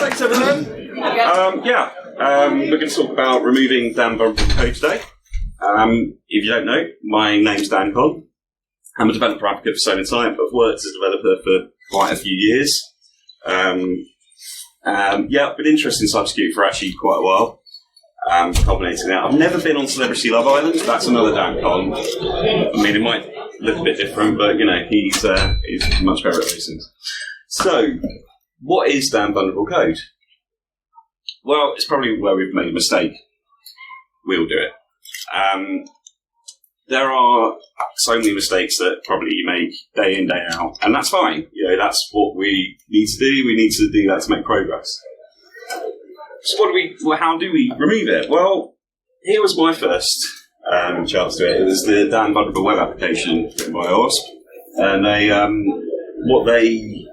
Thanks, everyone. We're going to talk about removing Dan vulnerable code today. If you don't know, my name's Dan Conn. I'm a developer advocate for Sonatype. I've worked as a developer for quite a few years. I've been interested in cybersecurity for actually quite a while. Culminating out. I've never been on Celebrity Love Island. That's another Dan Conn. I mean, it might look a bit different, but, you know, he's much better at these things. So, what is Dan vulnerable code? Well, it's probably where we've made a mistake. We'll do it. There are so many mistakes that probably you make day in, day out, and that's fine. You know, that's what we need to do. We need to do that to make progress. So how do we remove it? Well, here was my first chance to it. It was the Dan vulnerable web application written by OWASP, and what they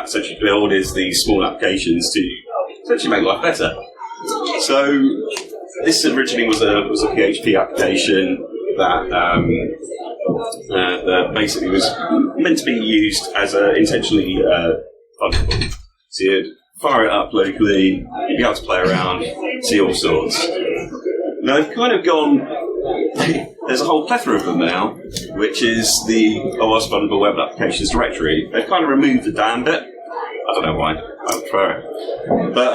essentially build is these small applications to essentially make life better. So this originally was a PHP application that basically was meant to be used as intentionally vulnerable. So you'd fire it up locally, you'd be able to play around, see all sorts. Now they've kind of gone, there's a whole plethora of them now, which is the OWASP vulnerable web applications directory. They've kind of removed the Dan bit. I don't know why, I prefer it. But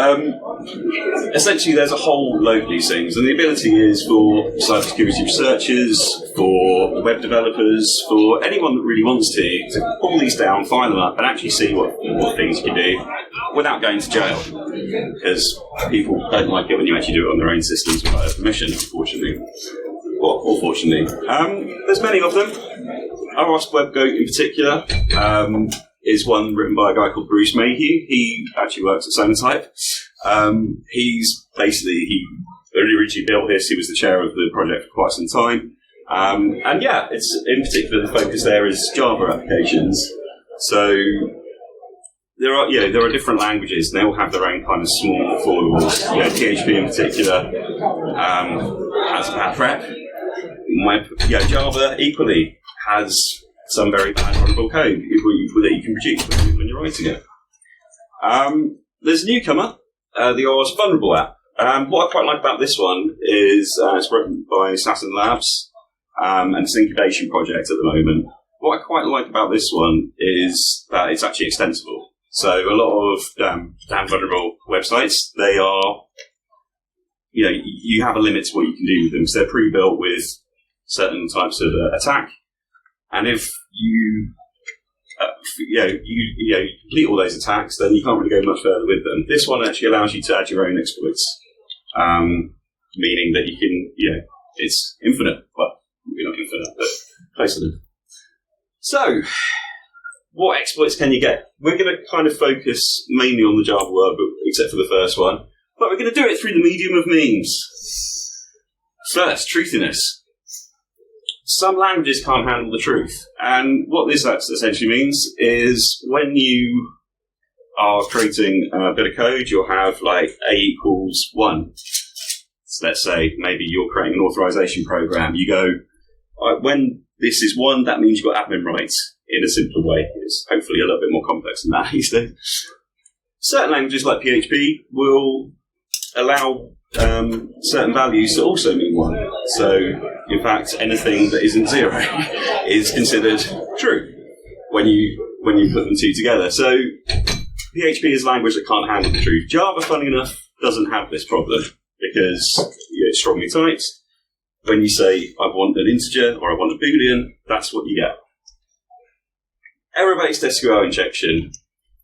essentially there's a whole load of these things, and the ability is for cybersecurity researchers, for web developers, for anyone that really wants to pull these down, fire them up, and actually see what things you can do without going to jail. Because people don't like it when you actually do it on their own systems without their permission, unfortunately. Or fortunately. There's many of them. OWASP WebGoat in particular is one written by a guy called Bruce Mayhew. He actually works at Sonatype. He originally built this. He was the chair of the project for quite some time. It's in particular the focus there is Java applications. So there are different languages, and they all have their own kind of small foibles. PHP in particular has bad rep. Java equally has some very bad vulnerable code that you can produce when you're writing it. There's a newcomer, the OWASP Vulnerable app. What I quite like about this one is it's written by Assassin Labs, and it's an incubation project at the moment. What I quite like about this one is that it's actually extensible. So a lot of Dan vulnerable websites, they are, you have a limit to what you can do with them. So they're pre-built with certain types of attack. And if you complete all those attacks, then you can't really go much further with them. This one actually allows you to add your own exploits, meaning that you can, it's infinite. Well, maybe not infinite, but close enough. So, what exploits can you get? We're going to kind of focus mainly on the Java world, except for the first one. But we're going to do it through the medium of memes. First, truthiness. Some languages can't handle the truth. And what this essentially means is when you are creating a bit of code, you'll have like A equals 1. So let's say maybe you're creating an authorization program. You go, when this is 1, that means you've got admin rights in a simpler way. It's hopefully a little bit more complex than that these days. Certain languages like PHP will allow certain values to also mean 1. So, in fact, anything that isn't 0 is considered true when you put them two together. So, PHP is a language that can't handle the truth. Java, funny enough, doesn't have this problem because it's strongly typed. When you say, I want an integer or I want a Boolean, that's what you get. Error-based SQL injection.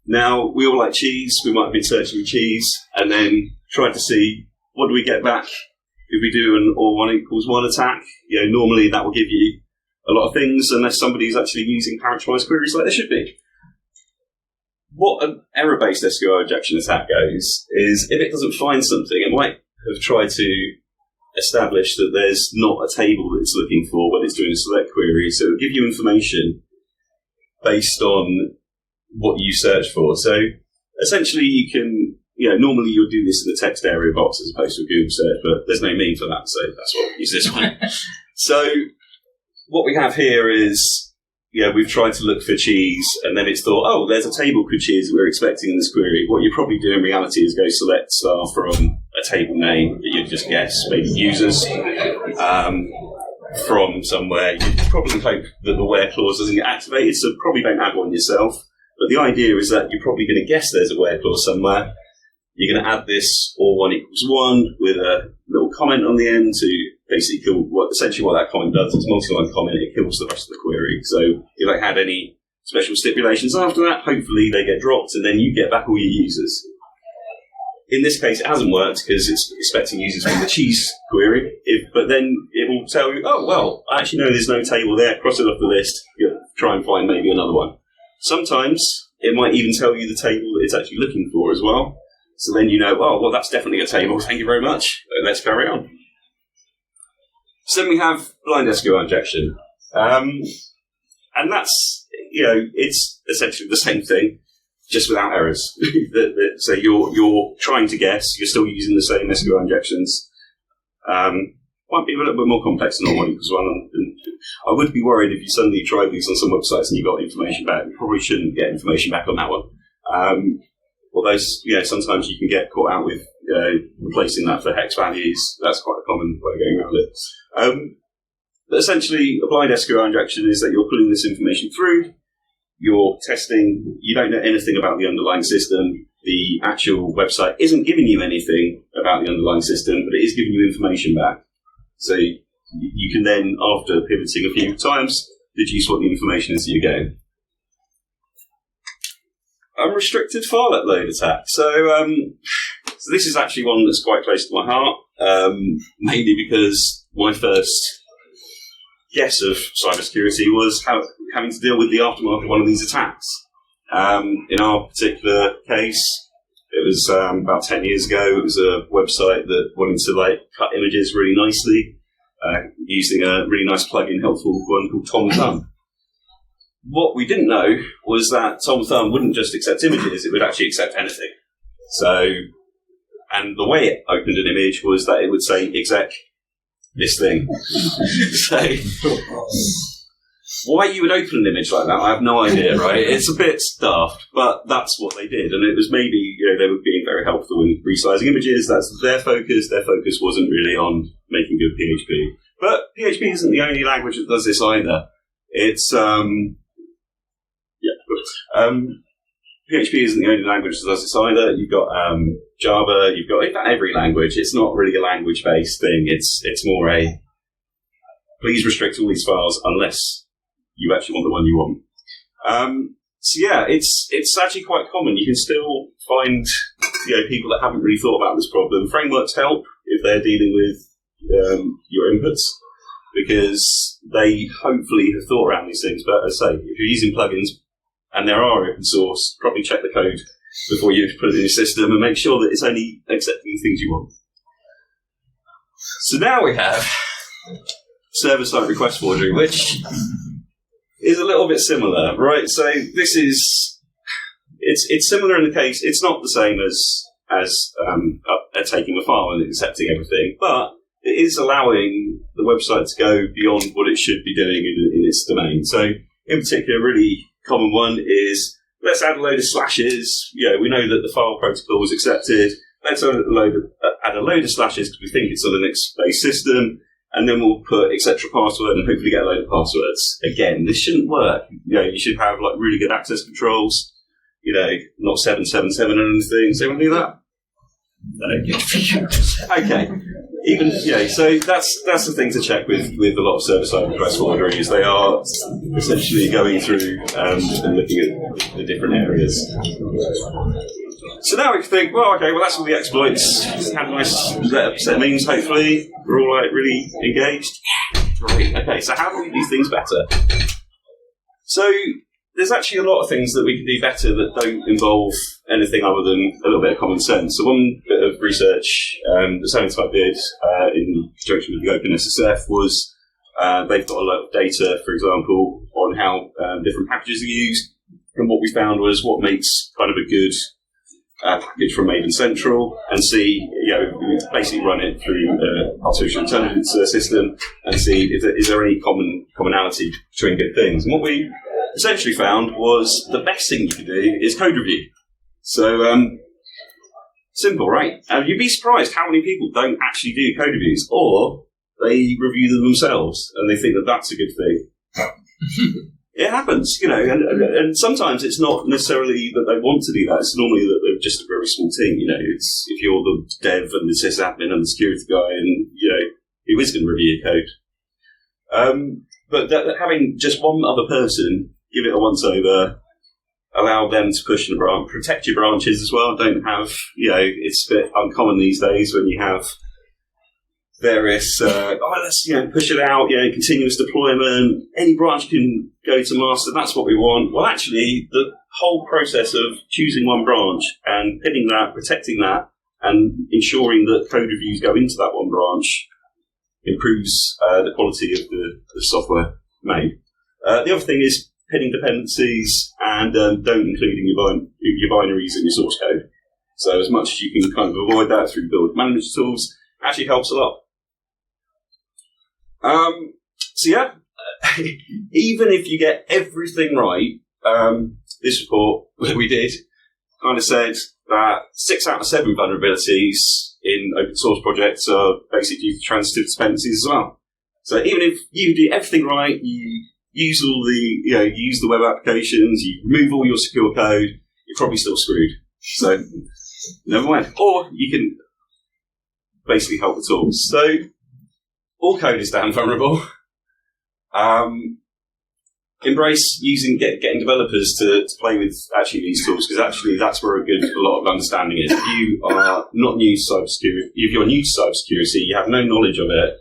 Now, we all like cheese. We might have been searching for cheese and then tried to see what do we get back if we do an or1 equals 1 attack. Normally that will give you a lot of things unless somebody's actually using parameterized queries like they should be. What an error-based SQL injection attack goes is if it doesn't find something, it might have tried to establish that there's not a table that it's looking for when it's doing a select query. So it'll give you information based on what you search for. So essentially you can, normally you'll do this in the text area box as opposed to a Google search, but there's no meme for that, so that's why we use this one. So what we have here is we've tried to look for cheese, and then it's thought, oh, there's a table called cheese that we're expecting in this query. What you probably do in reality is go select star from a table name that you'd just guess, maybe users, from somewhere. You probably hope that the where clause doesn't get activated, so probably don't add one yourself. But the idea is that you're probably going to guess there's a where clause somewhere. You're going to add this or 1 equals 1 with a little comment on the end to basically kill essentially what that comment does. It's a multi-line comment, it kills the rest of the query. So if I had any special stipulations after that, hopefully they get dropped and then you get back all your users. In this case, it hasn't worked because it's expecting users from the cheese query, but then it will tell you, oh, well, I actually know there's no table there, cross it off the list, try and find maybe another one. Sometimes it might even tell you the table that it's actually looking for as well. So then you know, oh, well, that's definitely a table, thank you very much, let's carry on. So then we have blind SQL injection. And that's, it's essentially the same thing, just without errors. So you're trying to guess, you're still using the same SQL injections. Might be a little bit more complex than normal because I would be worried if you suddenly tried these on some websites and you got information back. You probably shouldn't get information back on that one. Although, sometimes you can get caught out with replacing that for hex values. That's quite a common way of going around it. But essentially, a blind SQL injection is that you're pulling this information through, you're testing, you don't know anything about the underlying system, the actual website isn't giving you anything about the underlying system, but it is giving you information back. So you can then, after pivoting a few times, deduce what the information is that you're getting. Unrestricted file upload attack. So this is actually one that's quite close to my heart, mainly because my first guess of cybersecurity was having to deal with the aftermath of one of these attacks. In our particular case, it was about 10 years ago. It was a website that wanted to cut images really nicely using a really nice plugin, helpful one called Tom Thumb. What we didn't know was that Tom Thumb wouldn't just accept images, it would actually accept anything. So, and the way it opened an image was that it would say, exec this thing. So, why you would open an image like that, I have no idea, right? It's a bit daft, but that's what they did. And it was maybe, they were being very helpful in resizing images. That's their focus. Their focus wasn't really on making good PHP. But PHP isn't the only language that does this either. It's, PHP isn't the only language that does this either. You've got Java, you've got every language. It's not really a language-based thing. It's more a, please restrict all these files unless you actually want the one you want. It's actually quite common. You can still find people that haven't really thought about this problem. Frameworks help if they're dealing with your inputs, because they hopefully have thought around these things. But as I say, if you're using plugins, and there are open source, probably check the code before you put it in your system and make sure that it's only accepting the things you want. So now we have server-side request forgery, which is a little bit similar, right? So this is, it's similar in the case, it's not the same as taking a file and accepting everything, but it is allowing the website to go beyond what it should be doing in its domain. So in particular, really common one is, let's add a load of slashes. We know that the file protocol was accepted. Let's add a load of slashes because we think it's on a Linux-based system, and then we'll put etc. password and hopefully get a load of passwords. Again, this shouldn't work. You should have really good access controls. Not 777 or anything. So want to do that? No. Okay. So that's the thing to check with a lot of server-side request forgeries. They are essentially going through and looking at the different areas. So now we can think, that's all the exploits. Had a nice set of memes, hopefully. We're all really engaged. Great. Okay, so how do we do these things better? So there's actually a lot of things that we can do better that don't involve anything other than a little bit of common sense. So one bit of research that Sonatype did in conjunction with the OpenSSF was they've got a lot of data, for example, on how different packages are used. And what we found was what makes kind of a good package from Maven Central, and see, basically run it through artificial intelligence system and see is there any commonality between good things. And what we essentially found was the best thing you can do is code review. So, simple, right? You'd be surprised how many people don't actually do code reviews, or they review them themselves and they think that that's a good thing. It happens, and sometimes it's not necessarily that they want to do that. It's normally that they're just a very small team. It's if you're the dev and the sysadmin and the security guy, and who is going to review your code. But having just one other person give it a once over, allow them to push the branch, protect your branches as well. Don't have it's a bit uncommon these days when you have various, let's push it out, continuous deployment, any branch can go to master, that's what we want. Well, actually, the whole process of choosing one branch and pinning that, protecting that, and ensuring that code reviews go into that one branch improves the quality of the software made. The other thing is pinning dependencies and don't include your binaries in your source code. So as much as you can kind of avoid that through build management tools, actually helps a lot. Even if you get everything right, this report that we did kind of said that 6 out of 7 vulnerabilities in open source projects are basically due to transitive dependencies as well. So even if you do everything right, you use all the use the web applications, you remove all your secure code, you're probably still screwed. So never mind. Or you can basically help the tools. So all code is damn vulnerable. Embrace getting developers to play with actually these tools, because actually that's where a lot of understanding is. If you are not new to cybersecurity, if you're new to cybersecurity, you have no knowledge of it.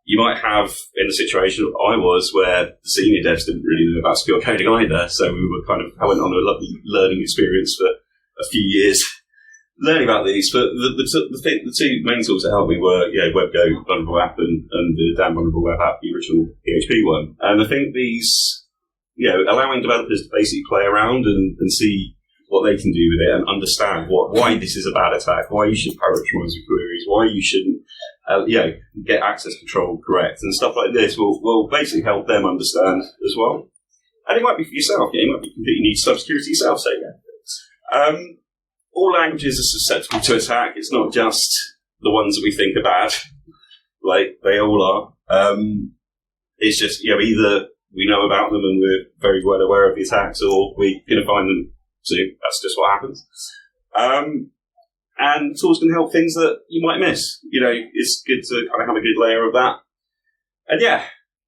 You might have in a situation I was where the senior devs didn't really know about secure coding either, so I went on a lovely learning experience for a few years learning about these. But the two main tools that helped me were WebGo Vulnerable App and the Damn Vulnerable Web App, the original PHP one. And I think these, allowing developers to basically play around and see what they can do with it and understand why this is a bad attack, why you should parameterize your queries, why you shouldn't get access control correct, and stuff like this will basically help them understand as well. And it might be for yourself, you might be completely new to cybersecurity yourself, so all languages are susceptible to attack. It's not just the ones that we think are bad, like they all are. It's just, either we know about them and we're very well aware of the attacks, or we're going to find them soon. That's just what happens. And tools can help things that you might miss. It's good to kind of have a good layer of that. And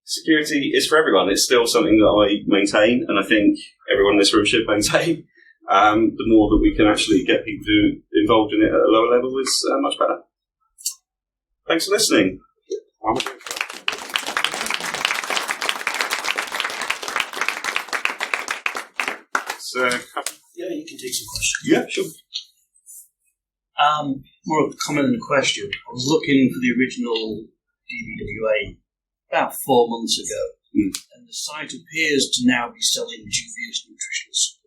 security is for everyone. It's still something that I maintain, and I think everyone in this room should maintain. The more that we can actually get people involved in it at a lower level is much better. Thanks for listening. So, you can take some questions. Yeah, sure. More of a comment than a question. I was looking for the original DBWA about 4 months ago, and the site appears to now be selling dubious nutritional supplements.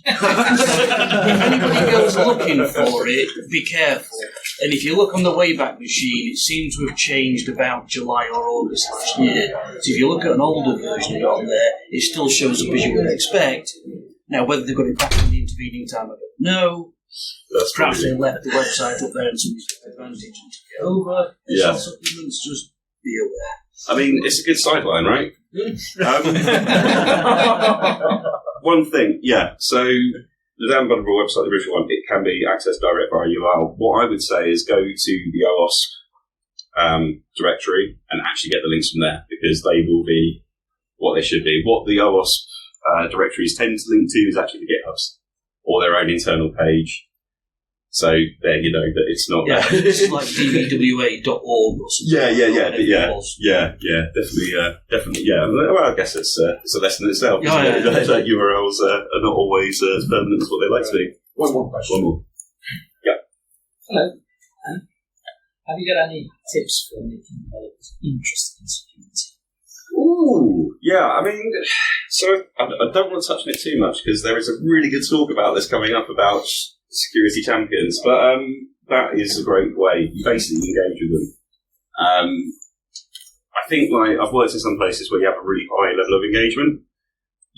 If anybody goes looking for it, be careful. And if you look on the Wayback Machine, it seems to have changed about July or August last year. So if you look at an older version of it on there, it still shows up as you would expect. Now, whether they've got it back in the intervening time, I don't know. Perhaps they left the website up there and somebody's took advantage and took it over. Some supplements, just be aware. I mean, it's a good sideline, right? One thing, so the Damn Vulnerable website, the original one, it can be accessed direct via URL. What I would say is go to the OWASP directory and actually get the links from there, because they will be what they should be. What the OWASP directories tend to link to is actually the GitHubs or their own internal page. So there you know that it's not... Yeah, it's like dbwa.org or something. Definitely. Well, I guess it's a lesson in itself. That URLs are not always as permanent as what they like to be. One more question. One more. Yeah. Hello. Have you got any tips for making developers interested in security? Ooh, yeah. I mean, so I don't want to touch on it too much because there is a really good talk about this coming up about security champions, but that is a great way. You basically engage with them. I think I've worked in some places where you have a really high level of engagement.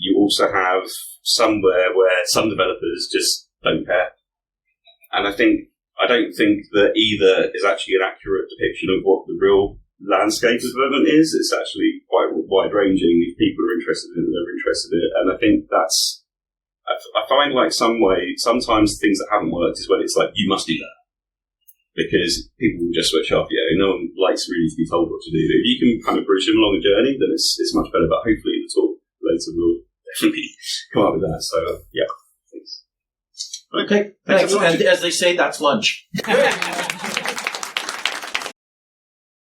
you also have somewhere where some developers just don't care. And I don't think that either is actually an accurate depiction of what the real landscape of development is. It's actually quite wide-ranging. If people are interested in it, they're interested in it. And I think that's... I find like sometimes things that haven't worked is when it's like, you must do that. Because people will just switch off. No one likes really to be told what to do. If you can kind of bridge them along a journey, then it's much better. But hopefully the talk later will definitely come up with that. So, yeah. Thanks. Okay, thanks. And as they say, that's lunch.